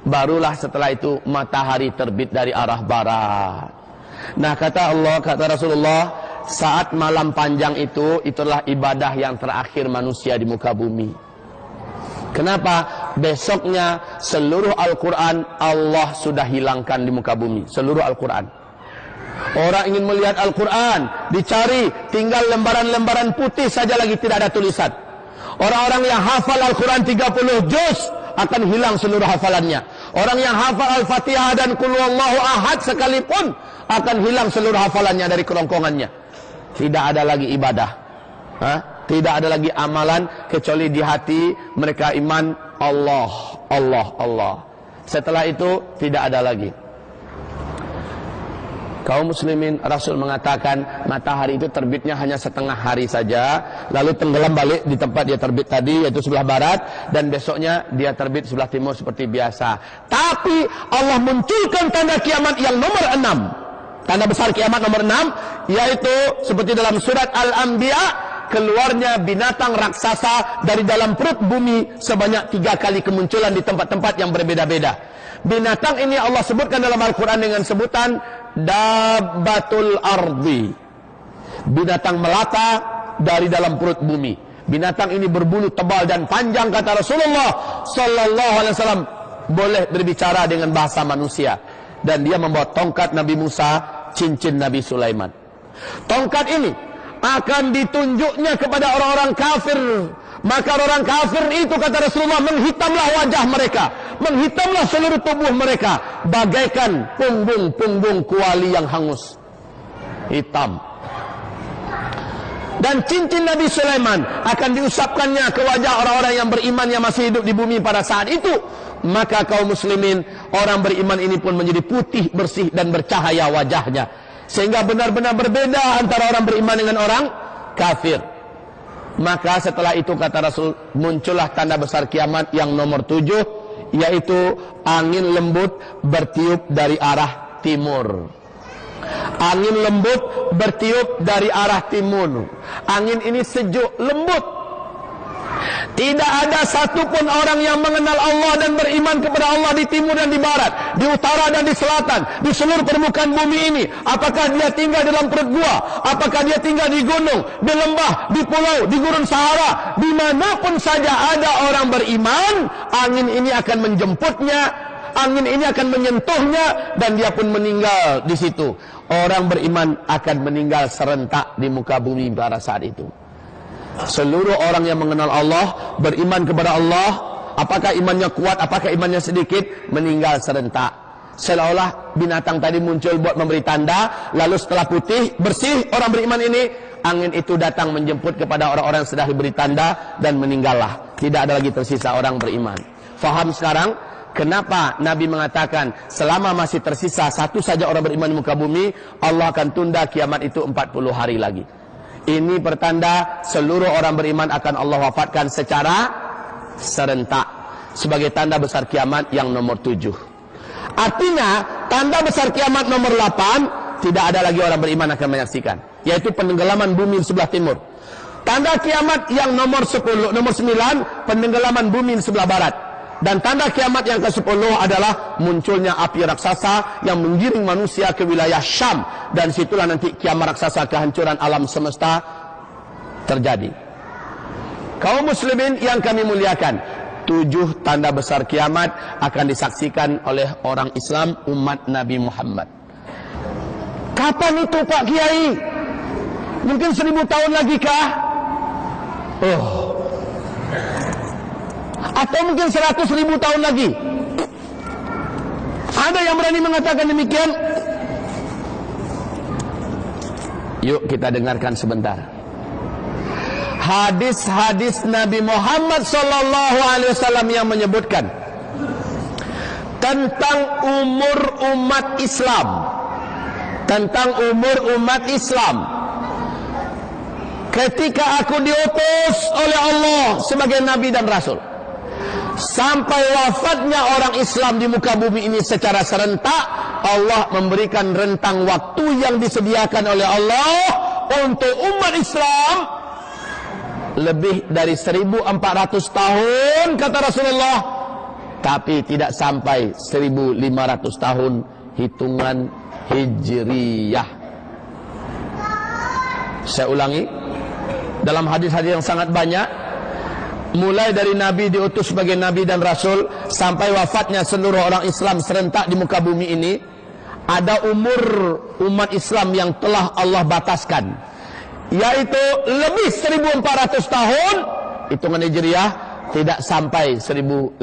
barulah setelah itu matahari terbit dari arah barat. Nah, kata Allah, kata Rasulullah, saat malam panjang itu, itulah ibadah yang terakhir manusia di muka bumi. Kenapa? Besoknya seluruh Al-Quran Allah sudah hilangkan di muka bumi. Seluruh Al-Quran. Orang ingin melihat Al-Quran, dicari, tinggal lembaran-lembaran putih saja lagi, tidak ada tulisan. Orang-orang yang hafal Al-Quran 30 juz akan hilang seluruh hafalannya. Orang yang hafal Al-Fatihah dan Qul Huwallahu Ahad sekalipun akan hilang seluruh hafalannya dari kerongkongannya. Tidak ada lagi ibadah, tidak ada lagi amalan kecuali di hati mereka iman Allah, Allah, Allah. Setelah itu tidak ada lagi. Kaum muslimin, Rasul mengatakan matahari itu terbitnya hanya setengah hari saja, lalu tenggelam balik di tempat dia terbit tadi, yaitu sebelah barat, dan besoknya dia terbit sebelah timur seperti biasa. Tapi Allah munculkan tanda kiamat yang nomor 6. Tanda besar kiamat nomor 6, yaitu seperti dalam surat Al-Anbiya, keluarnya binatang raksasa dari dalam perut bumi sebanyak 3 kali kemunculan di tempat-tempat yang berbeda-beda. Binatang ini Allah sebutkan dalam Al-Quran dengan sebutan Dabbatul Ardi, binatang melata dari dalam perut bumi. Binatang ini berbulu tebal dan panjang, kata Rasulullah Sallallahu Alaihi Wasallam, boleh berbicara dengan bahasa manusia. Dan dia membawa tongkat Nabi Musa, cincin Nabi Sulaiman. Tongkat ini akan ditunjuknya kepada orang-orang kafir. Maka orang kafir itu, kata Rasulullah, menghitamlah wajah mereka, menghitamlah seluruh tubuh mereka, bagaikan punggung-punggung kuali yang hangus, hitam. Dan cincin Nabi Sulaiman akan diusapkannya ke wajah orang-orang yang beriman yang masih hidup di bumi pada saat itu. Maka kaum muslimin, orang beriman ini pun menjadi putih, bersih dan bercahaya wajahnya, sehingga benar-benar berbeda antara orang beriman dengan orang kafir. Maka setelah itu, kata Rasul, muncullah tanda besar kiamat yang nomor 7, yaitu angin lembut bertiup dari arah timur. Angin lembut bertiup dari arah timur. Angin ini sejuk, lembut. Tidak ada satupun orang yang mengenal Allah dan beriman kepada Allah di timur dan di barat, di utara dan di selatan, di seluruh permukaan bumi ini. Apakah dia tinggal dalam perut gua, apakah dia tinggal di gunung, di lembah, di pulau, di gurun Sahara, dimanapun saja ada orang beriman, angin ini akan menjemputnya, angin ini akan menyentuhnya, dan dia pun meninggal di situ. Orang beriman akan meninggal serentak di muka bumi pada saat itu. Seluruh orang yang mengenal Allah, beriman kepada Allah, apakah imannya kuat, apakah imannya sedikit, meninggal serentak. Seolah-olah binatang tadi muncul buat memberi tanda, lalu setelah putih, bersih orang beriman ini, angin itu datang menjemput kepada orang-orang yang sudah diberi tanda, dan meninggallah. Tidak ada lagi tersisa orang beriman. Faham sekarang kenapa Nabi mengatakan selama masih tersisa satu saja orang beriman di muka bumi, Allah akan tunda kiamat itu 40 hari lagi. Ini pertanda seluruh orang beriman akan Allah wafatkan secara serentak, sebagai tanda besar kiamat yang nomor 7. Artinya tanda besar kiamat nomor 8 tidak ada lagi orang beriman akan menyaksikan, yaitu penenggelaman bumi di sebelah timur. Tanda kiamat yang nomor 10, nomor 9, penenggelaman bumi di sebelah barat. Dan tanda kiamat yang ke-10 adalah munculnya api raksasa yang menggiring manusia ke wilayah Syam. Dan situlah nanti kiamat raksasa, kehancuran alam semesta terjadi. Kaum muslimin yang kami muliakan, 7 tanda besar kiamat akan disaksikan oleh orang Islam umat Nabi Muhammad. Kapan itu Pak Kiai? Mungkin 1000 tahun lagi kah? Atau mungkin 100.000 tahun lagi? Ada yang berani mengatakan demikian? Yuk kita dengarkan sebentar hadis-hadis Nabi Muhammad SAW yang menyebutkan tentang umur umat Islam, ketika aku diutus oleh Allah sebagai Nabi dan Rasul, sampai wafatnya orang Islam di muka bumi ini secara serentak, Allah memberikan rentang waktu yang disediakan oleh Allah untuk umat Islam lebih dari 1400 tahun, kata Rasulullah, tapi tidak sampai 1500 tahun hitungan Hijriyah. Saya ulangi, dalam hadis-hadis yang sangat banyak, mulai dari Nabi diutus sebagai Nabi dan Rasul sampai wafatnya seluruh orang Islam serentak di muka bumi ini, ada umur umat Islam yang telah Allah bataskan, yaitu lebih 1400 tahun. Hitungan Hijriyah tidak sampai 1500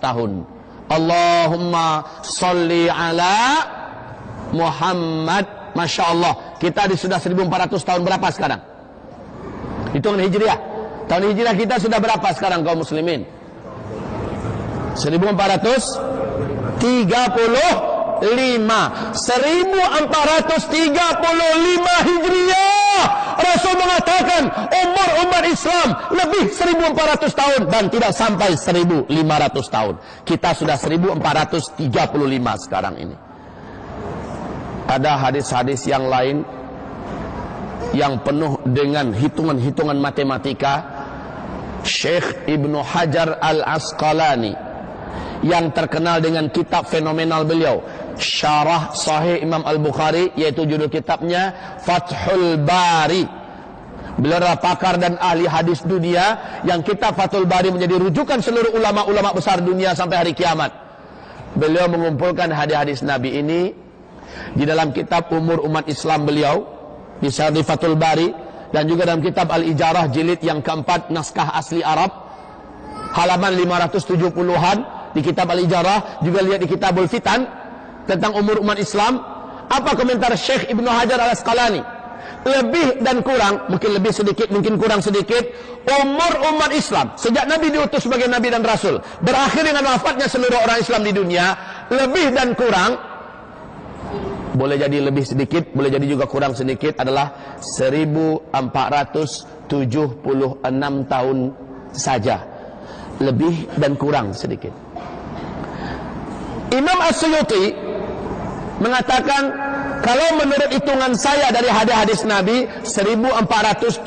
tahun. Allahumma sholli ala Muhammad. Masya Allah, kita sudah 1400 tahun berapa sekarang? Hitungan Hijriyah. Tahun Hijriyah kita sudah berapa sekarang kaum muslimin? 1435. 1435 Hijriyah. Rasul mengatakan umur umat Islam lebih 1400 tahun dan tidak sampai 1500 tahun. Kita sudah 1435 sekarang ini. Ada hadis-hadis yang lain yang penuh dengan hitungan-hitungan matematika. Syekh Ibnu Hajar Al-Asqalani yang terkenal dengan kitab fenomenal beliau, Syarah Sahih Imam Al-Bukhari, yaitu judul kitabnya Fathul Bari. Beliau adalah pakar dan ahli hadis dunia, yang kitab Fathul Bari menjadi rujukan seluruh ulama-ulama besar dunia sampai hari kiamat. Beliau mengumpulkan hadis-hadis Nabi ini di dalam kitab Umur Umat Islam beliau di Syarah Fathul Bari, dan juga dalam kitab Al-Ijarah jilid yang keempat naskah asli Arab halaman 570-an di kitab Al-Ijarah. Juga lihat di Kitabul Fitan tentang umur umat Islam. Apa komentar Syekh Ibnu Hajar Al-Asqalani? Lebih dan kurang, mungkin lebih sedikit, mungkin kurang sedikit, umur umat Islam sejak Nabi diutus sebagai Nabi dan Rasul berakhir dengan wafatnya seluruh orang Islam di dunia, lebih dan kurang, boleh jadi lebih sedikit, boleh jadi juga kurang sedikit, adalah 1476 tahun saja. Lebih dan kurang sedikit. Imam As-Suyuti mengatakan, kalau menurut hitungan saya dari hadis-hadis Nabi, 1477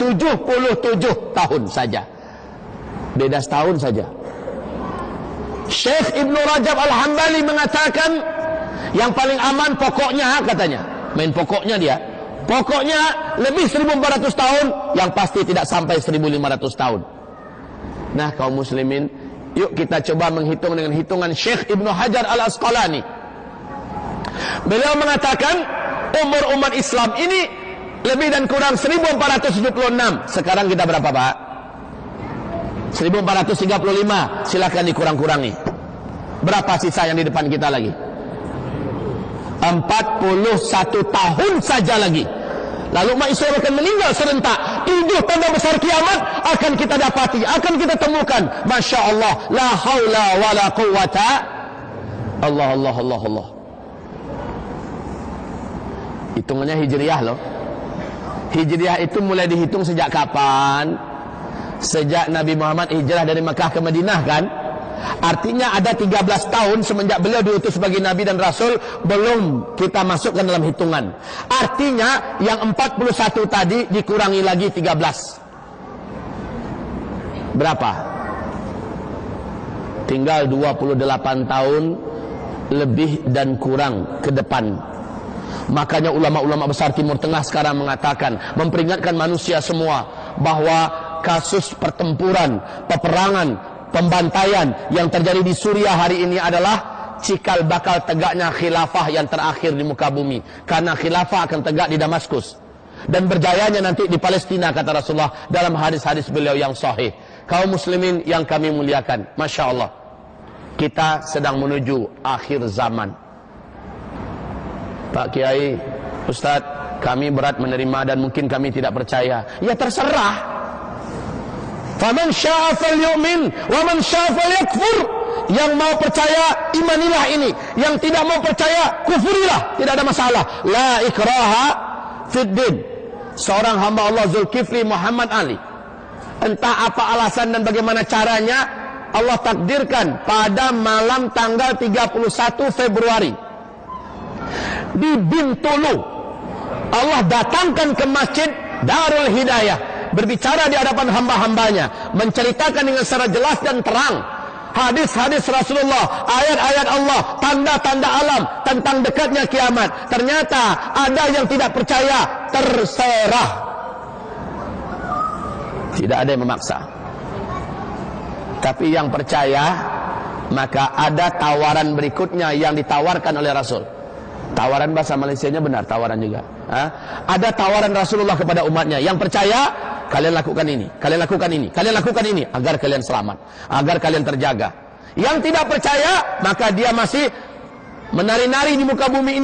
tahun saja. Beda setahun saja. Syekh Ibnu Rajab Al-Hambali mengatakan, yang paling aman pokoknya, katanya, main pokoknya dia, pokoknya lebih 1400 tahun, yang pasti tidak sampai 1500 tahun. Nah kaum muslimin, yuk kita coba menghitung dengan hitungan Syekh Ibnu Hajar Al-Asqalani. Beliau mengatakan umur umat Islam ini lebih dan kurang 1476. Sekarang kita berapa Pak? 1435. Silakan dikurang-kurangi. Berapa sisa yang di depan kita lagi? 41 tahun saja lagi. Lalu umat Islam akan meninggal serentak. 7 tanda besar kiamat akan kita dapati, akan kita temukan. Masya Allah, la haula wa la quwata. Allah, Allah, Allah, Allah. Hitungannya Hijriyah loh. Hijriyah itu mulai dihitung sejak kapan? Sejak Nabi Muhammad hijrah dari Mekah ke Madinah kan? Artinya ada 13 tahun semenjak beliau diutus sebagai Nabi dan Rasul, belum kita masukkan dalam hitungan. Artinya yang 41 tadi dikurangi lagi 13. Berapa? Tinggal 28 tahun lebih dan kurang ke depan. Makanya ulama-ulama besar Timur Tengah sekarang mengatakan, memperingatkan manusia semua bahwa kasus pertempuran, peperangan, pembantaian yang terjadi di Suriah hari ini adalah cikal bakal tegaknya khilafah yang terakhir di muka bumi. Karena khilafah akan tegak di Damaskus dan berjayanya nanti di Palestina, kata Rasulullah dalam hadis-hadis beliau yang sahih. Kaum muslimin yang kami muliakan, Masya Allah, kita sedang menuju akhir zaman. Pak Kiai, Ustadz, kami berat menerima dan mungkin kami tidak percaya. Ya terserah. Faman syaa falyu'min wa man syaa falyakfur. Yang mau percaya, imanilah ini. Yang tidak mau percaya, kufurilah. Tidak ada masalah. La ikraha fid din. Seorang hamba Allah Zulkifli Muhammad Ali, entah apa alasan dan bagaimana caranya, Allah takdirkan pada malam tanggal 31 Februari di Bintulu, Allah datangkan ke masjid Darul Hidayah, berbicara di hadapan hamba-hambanya, menceritakan dengan secara jelas dan terang hadis-hadis Rasulullah, ayat-ayat Allah, tanda-tanda alam tentang dekatnya kiamat. Ternyata ada yang tidak percaya, terserah. Tidak ada yang memaksa. Tapi yang percaya, maka ada tawaran berikutnya yang ditawarkan oleh Rasul. Tawaran bahasa Malaysianya benar, tawaran juga. Ada tawaran Rasulullah kepada umatnya. Yang percaya, kalian lakukan ini, kalian lakukan ini, kalian lakukan ini, agar kalian selamat, agar kalian terjaga. Yang tidak percaya, maka dia masih menari-nari di muka bumi ini